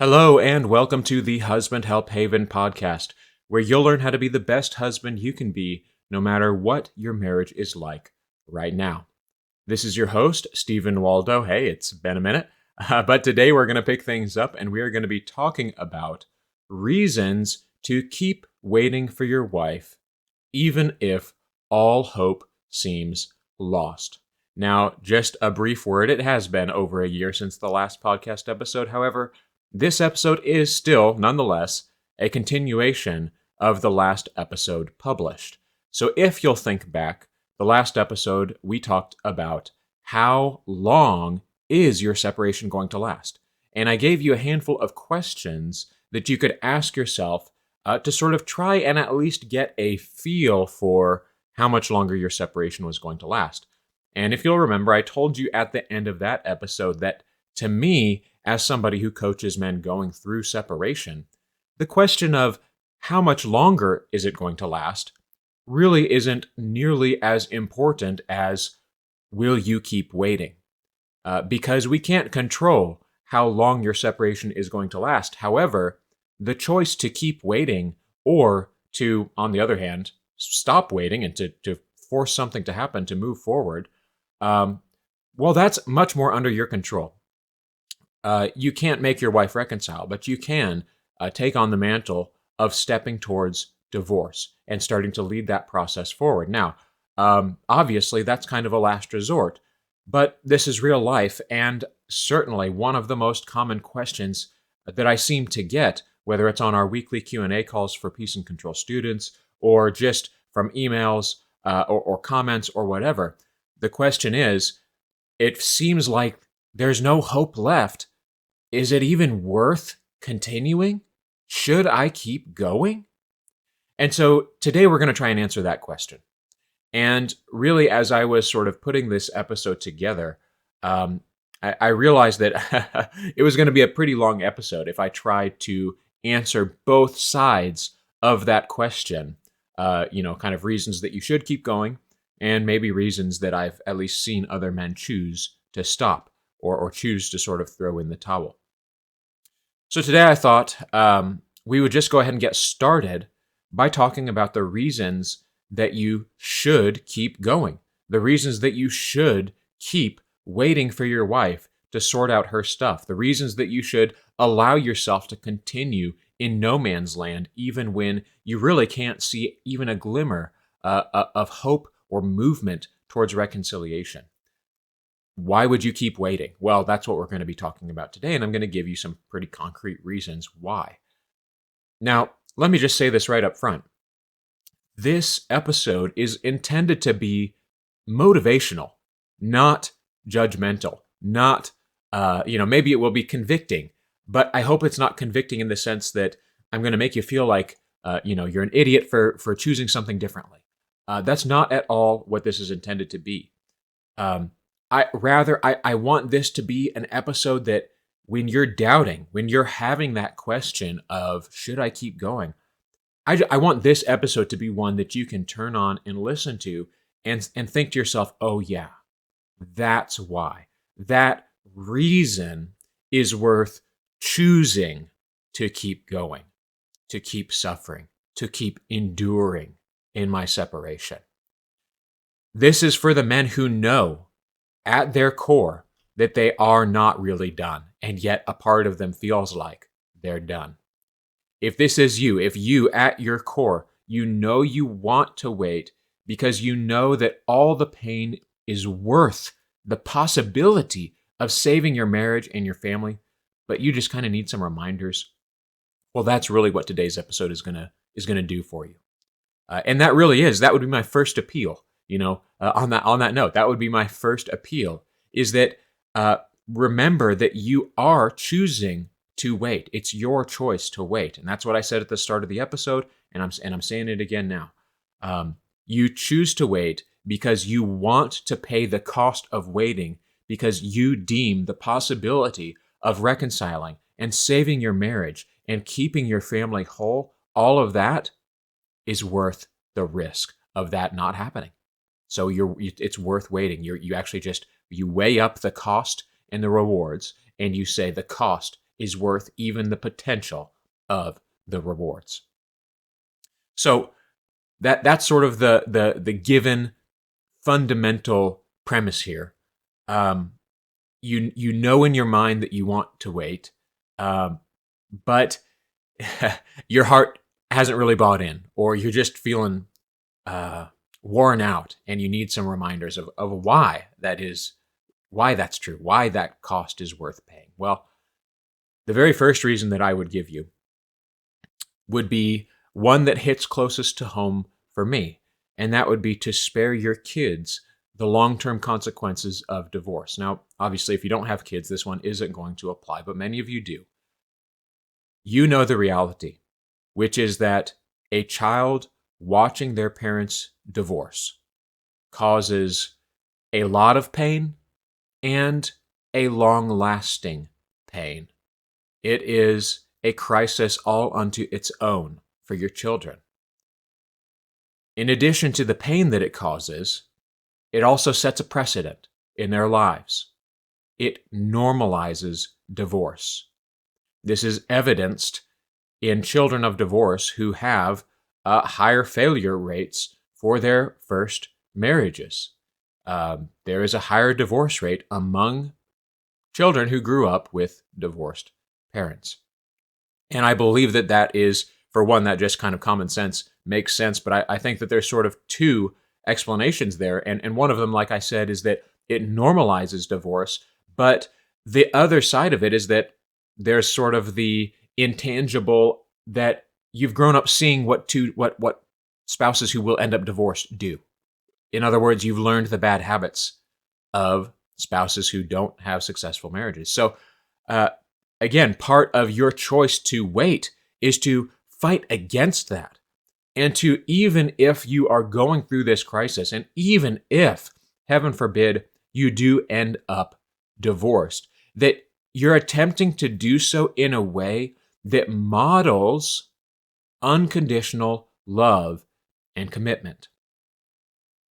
Hello, and welcome to the Husband Help Haven podcast, where you'll learn how to be the best husband you can be, no matter what your marriage is like right now. This is your host, Stephen Waldo. Hey, it's been a minute, but today we're going to pick things up, and we are going to be talking about reasons to keep waiting for your wife, even if all hope seems lost. Now, just a brief word, it has been over a year since the last podcast episode. However, this episode is still, nonetheless, a continuation of the last episode published. So if you'll think back, the last episode we talked about how long is your separation going to last? And I gave you a handful of questions that you could ask yourself to sort of try and at least get a feel for how much longer your separation was going to last. And if you'll remember, I told you at the end of that episode that to me, as somebody who coaches men going through separation, the question of how much longer is it going to last really isn't nearly as important as will you keep waiting? Because we can't control how long your separation is going to last. However, the choice to keep waiting or to, on the other hand, stop waiting and to force something to happen to move forward, well, that's much more under your control. You can't make your wife reconcile, but you can take on the mantle of stepping towards divorce and starting to lead that process forward. Now, obviously, that's kind of a last resort, but this is real life, and certainly one of the most common questions that I seem to get, whether it's on our weekly Q&A calls for Peace and Control students or just from emails or comments or whatever, the question is, it seems like there's no hope left. Is it even worth continuing? Should I keep going? And so today we're going to try and answer that question. And really, as I was sort of putting this episode together, I realized that it was going to be a pretty long episode if I tried to answer both sides of that question. Kind of reasons that you should keep going, and maybe reasons that I've at least seen other men choose to stop or choose to sort of throw in the towel. So today I thought we would just go ahead and get started by talking about the reasons that you should keep going, the reasons that you should keep waiting for your wife to sort out her stuff, the reasons that you should allow yourself to continue in no man's land, even when you really can't see even a glimmer of hope or movement towards reconciliation. Why would you keep waiting? Well, that's what we're going to be talking about today, and I'm going to give you some pretty concrete reasons why. Now, let me just say this right up front. This episode is intended to be motivational, not judgmental, not, maybe it will be convicting, but I hope it's not convicting in the sense that I'm going to make you feel like, you're an idiot for choosing something differently. That's not at all what this is intended to be. I want this to be an episode that when you're doubting, when you're having that question of, should I keep going? I want this episode to be one that you can turn on and listen to and think to yourself, oh yeah, that's why. That reason is worth choosing to keep going, to keep suffering, to keep enduring in my separation. This is for the men who know at their core that they are not really done, and yet a part of them feels like they're done. If this is you, if you at your core, you know you want to wait because you know that all the pain is worth the possibility of saving your marriage and your family, but you just kind of need some reminders, well, that's really what today's episode is gonna do for you. And that would be my first appeal. On that note, that would be my first appeal, is that remember that you are choosing to wait. It's your choice to wait, and that's what I said at the start of the episode, and I'm saying it again now. You choose to wait because you want to pay the cost of waiting, because you deem the possibility of reconciling and saving your marriage and keeping your family whole. All of that is worth the risk of that not happening. So it's worth waiting. You actually you weigh up the cost and the rewards, and you say the cost is worth even the potential of the rewards. So that's sort of the given fundamental premise here. You know in your mind that you want to wait, but your heart hasn't really bought in, or you're just feeling worn out, and you need some reminders of why that's true, why that cost is worth paying. Well, the very first reason that I would give you would be one that hits closest to home for me, and that would be to spare your kids the long-term consequences of divorce. Now, obviously, if you don't have kids, this one isn't going to apply, but many of you do. You know the reality, which is that a child watching their parents divorce causes a lot of pain and a long-lasting pain. It is a crisis all unto its own for your children. In addition to the pain that it causes, it also sets a precedent in their lives. It normalizes divorce. This is evidenced in children of divorce who have higher failure rates for their first marriages. There is a higher divorce rate among children who grew up with divorced parents. And I believe that that is, for one, that just kind of common sense makes sense, but I think that there's sort of two explanations there. And one of them, like I said, is that it normalizes divorce, but the other side of it is that there's sort of the intangible that you've grown up seeing what spouses who will end up divorced do. In other words, you've learned the bad habits of spouses who don't have successful marriages. So, again, part of your choice to wait is to fight against that. And to, even if you are going through this crisis, and even if, heaven forbid, you do end up divorced, that you're attempting to do so in a way that models unconditional love and commitment.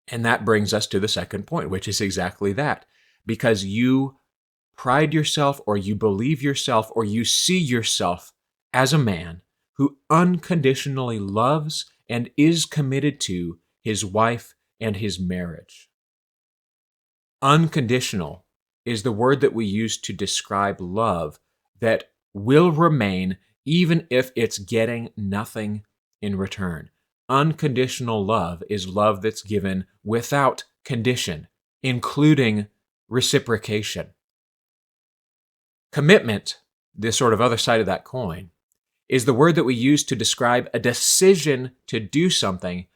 And that brings us to the second point, which is exactly that. Because you pride yourself, or you believe yourself, or you see yourself as a man who unconditionally loves and is committed to his wife and his marriage. Unconditional is the word that we use to describe love that will remain even if it's getting nothing in return. Unconditional love is love that's given without condition, including reciprocation. Commitment, this sort of other side of that coin, is the word that we use to describe a decision to do something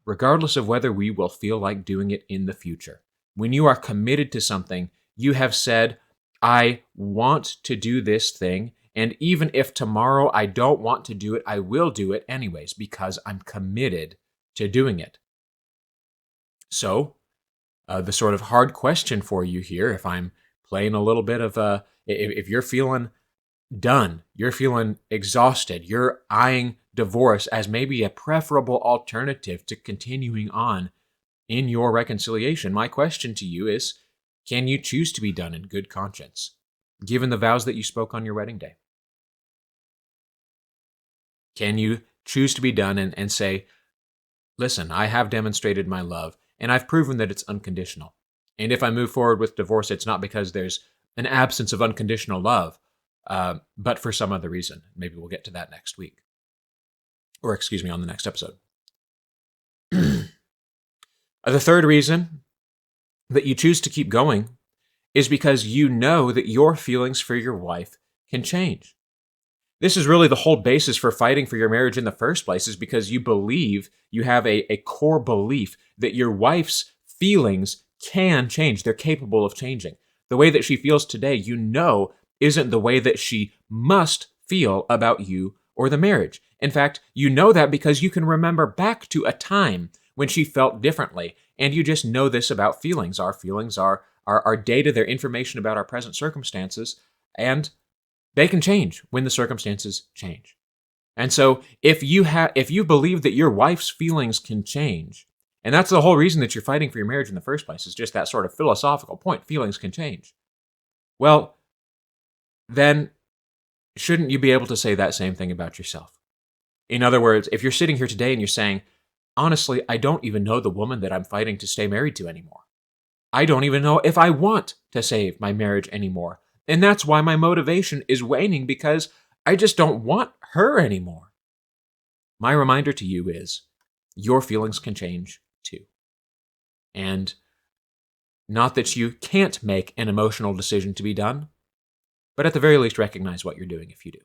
regardless of whether we will feel like doing it in the future. When you are committed to something, you have said, I want to do this thing, and even if tomorrow I don't want to do it, I will do it anyways because I'm committed to doing it. So, the sort of hard question for you here, if I'm playing a little bit of if you're feeling done, you're feeling exhausted, you're eyeing divorce as maybe a preferable alternative to continuing on in your reconciliation, my question to you is, can you choose to be done in good conscience, given the vows that you spoke on your wedding day? Can you choose to be done and say, listen, I have demonstrated my love, and I've proven that it's unconditional. And if I move forward with divorce, it's not because there's an absence of unconditional love, but for some other reason. Maybe we'll get to that next week. Or, excuse me, on the next episode. The third reason that you choose to keep going is because you know that your feelings for your wife can change. This is really the whole basis for fighting for your marriage in the first place, is because you believe, you have a core belief that your wife's feelings can change. They're capable of changing. The way that she feels today, you know, isn't the way that she must feel about you or the marriage. In fact, you know that because you can remember back to a time when she felt differently. And you just know this about feelings. Our feelings are data, they're information about our present circumstances, and they can change when the circumstances change. And so if you believe that your wife's feelings can change, and that's the whole reason that you're fighting for your marriage in the first place, is just that sort of philosophical point, feelings can change. Well, then shouldn't you be able to say that same thing about yourself? In other words, if you're sitting here today and you're saying, honestly, I don't even know the woman that I'm fighting to stay married to anymore. I don't even know if I want to save my marriage anymore. And that's why my motivation is waning, because I just don't want her anymore. My reminder to you is your feelings can change too. And not that you can't make an emotional decision to be done, but at the very least recognize what you're doing if you do.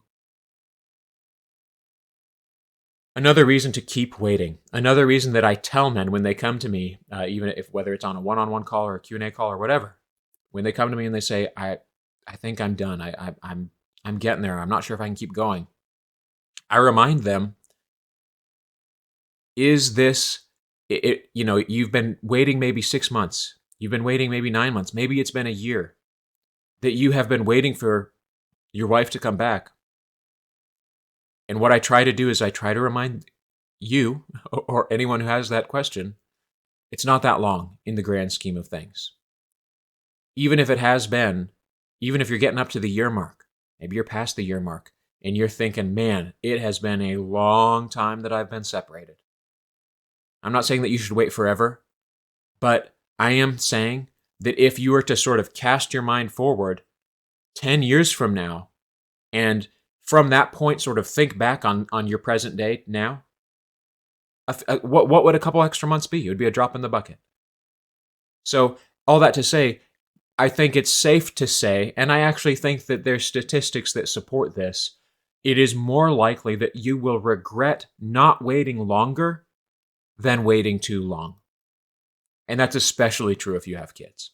Another reason to keep waiting, another reason that I tell men when they come to me, even if whether it's on a one-on-one call or a Q&A call or whatever, when they come to me and they say, I think I'm done, I'm getting there, I'm not sure if I can keep going, I remind them, is this, you've been waiting maybe 6 months, you've been waiting maybe 9 months, maybe it's been a year, that you have been waiting for your wife to come back. And what I try to do is I try to remind you, or anyone who has that question, it's not that long in the grand scheme of things. Even if it has been, even if you're getting up to the year mark, maybe you're past the year mark, and you're thinking, man, it has been a long time that I've been separated. I'm not saying that you should wait forever, but I am saying that if you were to sort of cast your mind forward 10 years from now, and from that point sort of think back on your present day now, what would a couple extra months be? It would be a drop in the bucket. So all that to say, I think it's safe to say, and I actually think that there's statistics that support this, it is more likely that you will regret not waiting longer than waiting too long. And that's especially true if you have kids.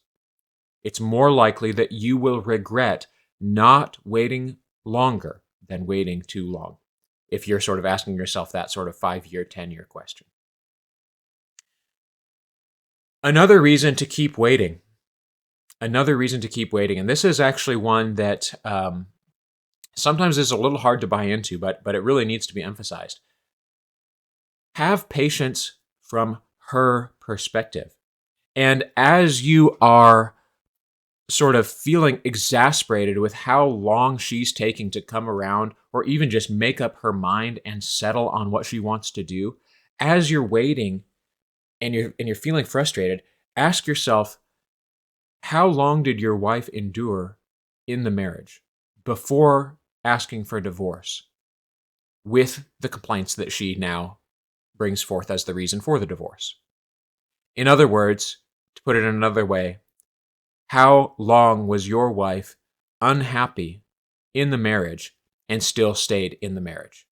It's more likely that you will regret not waiting longer than waiting too long, if you're sort of asking yourself that sort of 5-year, 10-year question. Another reason to keep waiting, and this is actually one that sometimes is a little hard to buy into, but it really needs to be emphasized. Have patience from her perspective. And as you are sort of feeling exasperated with how long she's taking to come around, or even just make up her mind and settle on what she wants to do, as you're waiting and you're feeling frustrated, ask yourself, how long did your wife endure in the marriage before asking for divorce with the complaints that she now brings forth as the reason for the divorce? In other words, to put it in another way, how long was your wife unhappy in the marriage and still stayed in the marriage?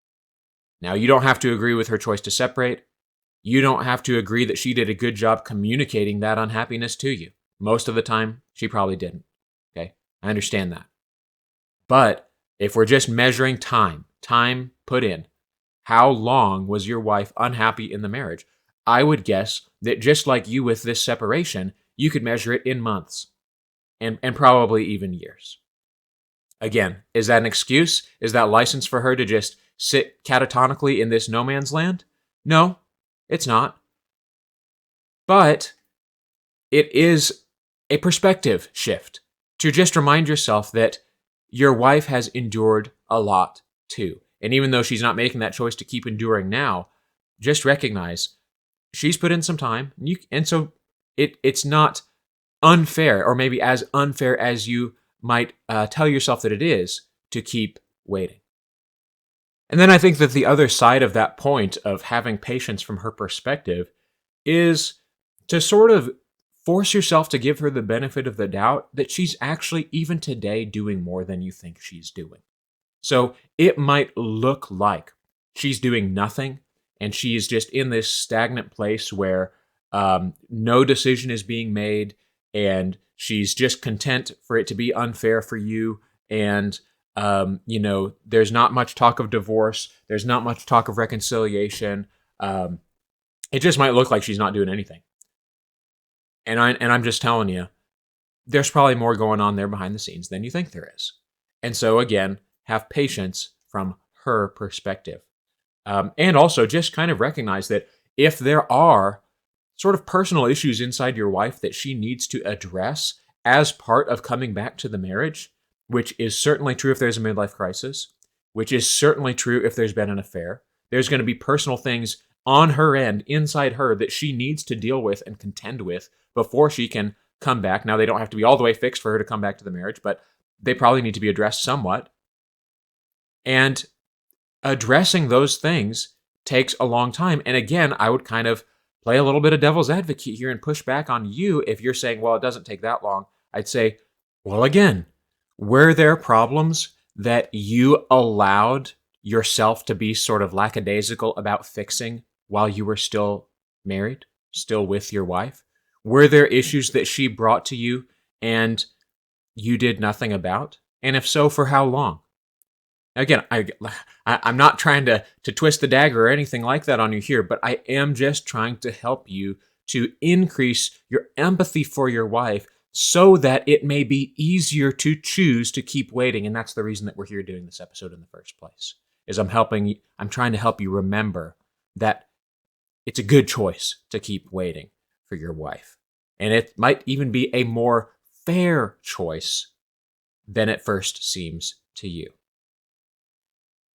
Now, you don't have to agree with her choice to separate. You don't have to agree that she did a good job communicating that unhappiness to you. Most of the time, she probably didn't. Okay? I understand that. But if we're just measuring time put in, how long was your wife unhappy in the marriage? I would guess that just like you with this separation, you could measure it in months. And probably even years. Again, is that an excuse? Is that license for her to just sit catatonically in this no man's land? No, it's not. But it is a perspective shift to just remind yourself that your wife has endured a lot too. And even though she's not making that choice to keep enduring now, just recognize she's put in some time. And so it's not unfair, or maybe as unfair as you might tell yourself that it is, to keep waiting. And then I think that the other side of that point of having patience from her perspective is to sort of force yourself to give her the benefit of the doubt that she's actually, even today, doing more than you think she's doing. So it might look like she's doing nothing and she's just in this stagnant place where no decision is being made, and she's just content for it to be unfair for you. And, there's not much talk of divorce. There's not much talk of reconciliation. It just might look like she's not doing anything. And I'm just telling you, there's probably more going on there behind the scenes than you think there is. And so again, have patience from her perspective. And also just kind of recognize that if there are sort of personal issues inside your wife that she needs to address as part of coming back to the marriage, which is certainly true if there's a midlife crisis, which is certainly true if there's been an affair. There's going to be personal things on her end, inside her, that she needs to deal with and contend with before she can come back. Now, they don't have to be all the way fixed for her to come back to the marriage, but they probably need to be addressed somewhat. And addressing those things takes a long time. And again, I would kind of play a little bit of devil's advocate here and push back on you if you're saying, well, it doesn't take that long. I'd say, well, again, were there problems that you allowed yourself to be sort of lackadaisical about fixing while you were still married, still with your wife? Were there issues that she brought to you and you did nothing about? And if so, for how long? Again, I'm not trying to twist the dagger or anything like that on you here, but I am just trying to help you to increase your empathy for your wife so that it may be easier to choose to keep waiting. And that's the reason that we're here doing this episode in the first place, is I'm trying to help you remember that it's a good choice to keep waiting for your wife. And it might even be a more fair choice than it first seems to you.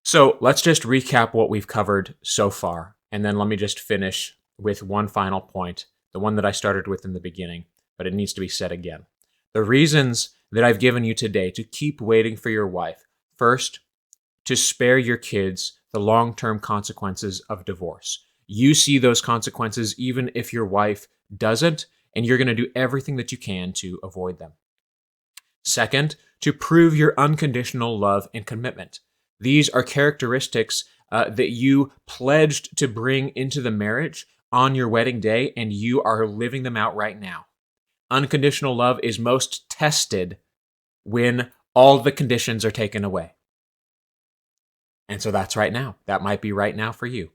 So let's just recap what we've covered so far, and then let me just finish with one final point, the one that I started with in the beginning, but it needs to be said again. The reasons that I've given you today to keep waiting for your wife: first, to spare your kids the long-term consequences of divorce. You see those consequences even if your wife doesn't, and you're going to do everything that you can to avoid them. Second, to prove your unconditional love and commitment. These are characteristics that you pledged to bring into the marriage on your wedding day, and you are living them out right now. Unconditional love is most tested when all the conditions are taken away. And so that's right now. That might be right now for you.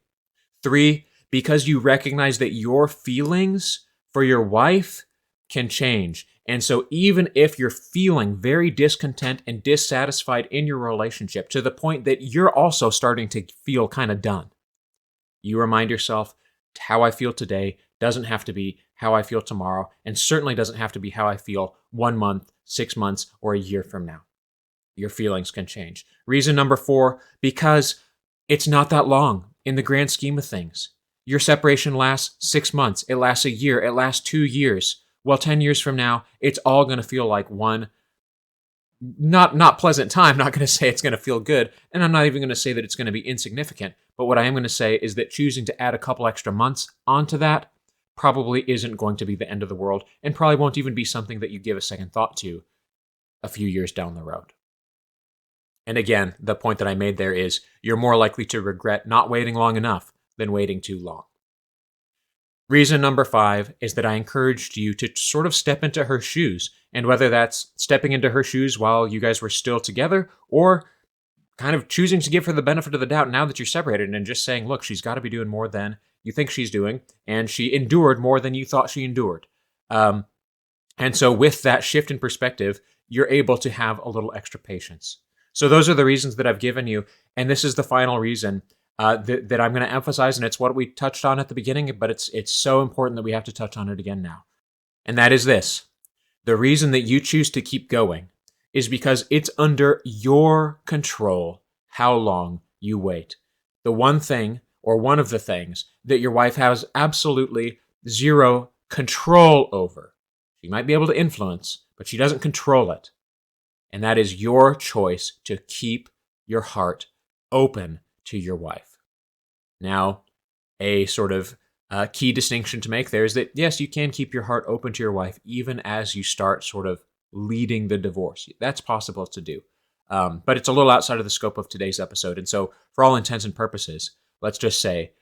3, because you recognize that your feelings for your wife can change. And so even if you're feeling very discontent and dissatisfied in your relationship to the point that you're also starting to feel kind of done, you remind yourself, how I feel today doesn't have to be how I feel tomorrow, and certainly doesn't have to be how I feel 1 month, 6 months, or a year from now. Your feelings can change. Reason number 4, because it's not that long in the grand scheme of things. Your separation lasts 6 months, it lasts a year, it lasts 2 years. Well, 10 years from now, it's all going to feel like one not pleasant time. I'm not going to say it's going to feel good, and I'm not even going to say that it's going to be insignificant. But what I am going to say is that choosing to add a couple extra months onto that probably isn't going to be the end of the world, and probably won't even be something that you give a second thought to a few years down the road. And again, the point that I made there is you're more likely to regret not waiting long enough than waiting too long. Reason number 5 is that I encouraged you to sort of step into her shoes, and whether that's stepping into her shoes while you guys were still together, or kind of choosing to give her the benefit of the doubt now that you're separated and just saying, look, she's got to be doing more than you think she's doing, and she endured more than you thought she endured. And so with that shift in perspective, you're able to have a little extra patience. So those are the reasons that I've given you, and this is the final reason that I'm going to emphasize, and it's what we touched on at the beginning, but it's so important that we have to touch on it again now. And that is this: the reason that you choose to keep going is because it's under your control how long you wait. The one thing, or one of the things, that your wife has absolutely zero control over. She might be able to influence, but she doesn't control it. And that is your choice to keep your heart open to your wife. Now, a sort of key distinction to make there is that, yes, you can keep your heart open to your wife even as you start sort of leading the divorce. That's possible to do. But it's a little outside of the scope of today's episode. And so, for all intents and purposes, let's just say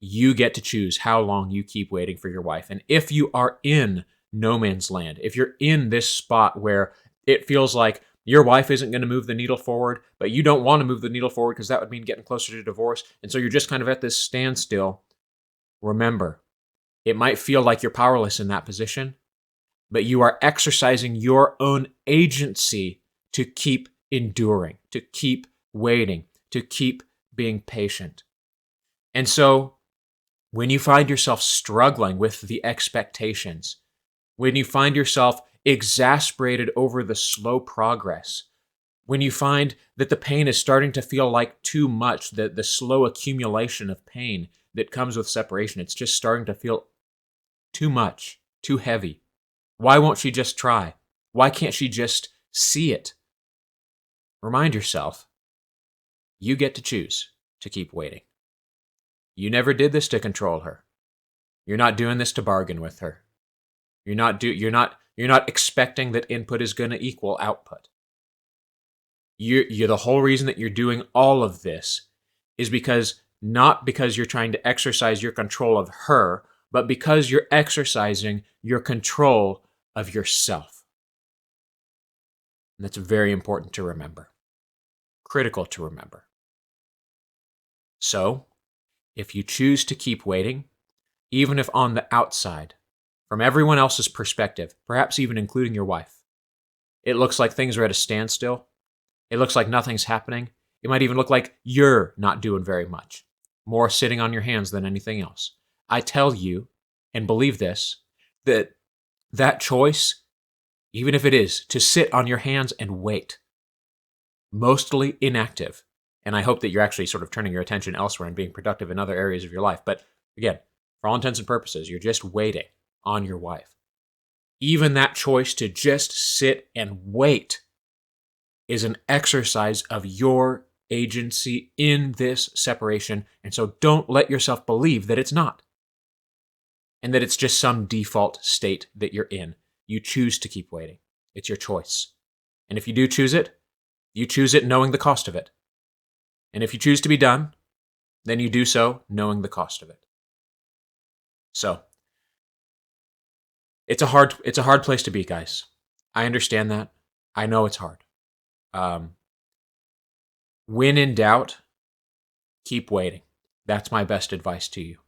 you get to choose how long you keep waiting for your wife. And if you are in no man's land, if you're in this spot where it feels like your wife isn't going to move the needle forward, but you don't want to move the needle forward because that would mean getting closer to divorce, and so you're just kind of at this standstill, remember, it might feel like you're powerless in that position, but you are exercising your own agency to keep enduring, to keep waiting, to keep being patient. And so when you find yourself struggling with the expectations, when you find yourself exasperated over the slow progress, when you find that the pain is starting to feel like too much, the slow accumulation of pain that comes with separation, it's just starting to feel too much, too heavy. Why won't she just try? Why can't she just see it? Remind yourself, you get to choose to keep waiting. You never did this to control her. You're not doing this to bargain with her. You're not expecting that input is going to equal output. You're the whole reason that you're doing all of this is not because you're trying to exercise your control of her, but because you're exercising your control of yourself. And that's very important to remember. Critical to remember. So, if you choose to keep waiting, even if on the outside, from everyone else's perspective, perhaps even including your wife, it looks like things are at a standstill, it looks like nothing's happening, it might even look like you're not doing very much, more sitting on your hands than anything else. I tell you, and believe this, that choice, even if it is to sit on your hands and wait, mostly inactive, and I hope that you're actually sort of turning your attention elsewhere and being productive in other areas of your life, but again, for all intents and purposes, you're just waiting on your wife. Even that choice to just sit and wait is an exercise of your agency in this separation, and so don't let yourself believe that it's not, and that it's just some default state that you're in. You choose to keep waiting. It's your choice. And if you do choose it, you choose it knowing the cost of it. And if you choose to be done, then you do so knowing the cost of it. So, it's a hard place to be, guys. I understand that. I know it's hard. When in doubt, keep waiting. That's my best advice to you.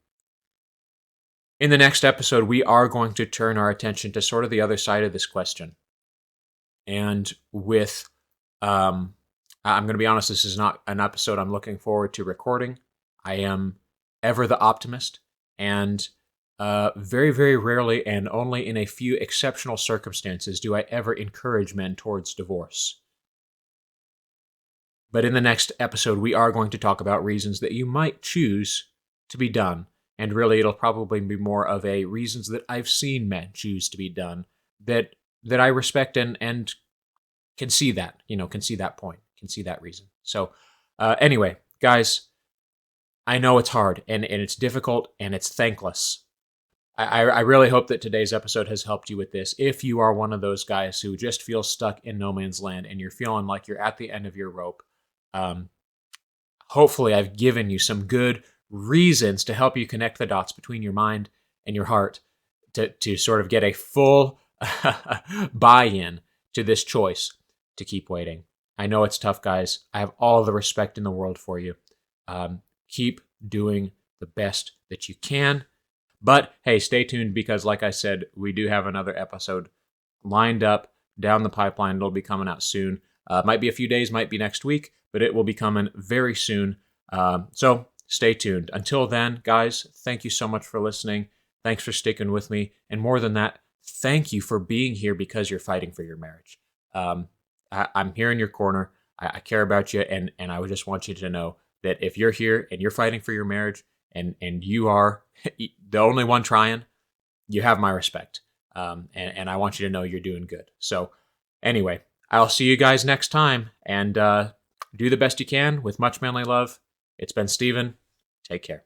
In the next episode, we are going to turn our attention to sort of the other side of this question. And I'm going to be honest, this is not an episode I'm looking forward to recording. I am ever the optimist, and very, very rarely and only in a few exceptional circumstances do I ever encourage men towards divorce. But in the next episode, we are going to talk about reasons that you might choose to be done. And really, it'll probably be more of a reasons that I've seen men choose to be done that I respect and can see that, can see that point, can see that reason. So anyway, guys, I know it's hard and it's difficult and it's thankless. I really hope that today's episode has helped you with this. If you are one of those guys who just feels stuck in no man's land and you're feeling like you're at the end of your rope, hopefully I've given you some good reasons to help you connect the dots between your mind and your heart to sort of get a full buy-in to this choice to keep waiting. I know it's tough, guys. I have all the respect in the world for you. Keep doing the best that you can. But hey, stay tuned because, like I said, we do have another episode lined up down the pipeline. It'll be coming out soon. Might be a few days, might be next week, but it will be coming very soon. So stay tuned. Until then, guys, thank you so much for listening. Thanks for sticking with me. And more than that, thank you for being here because you're fighting for your marriage. I'm here in your corner. I care about you, and I would just want you to know that if you're here and you're fighting for your marriage and you are the only one trying, you have my respect. And I want you to know you're doing good. So anyway, I'll see you guys next time, and do the best you can with much manly love. It's been Steven. Take care.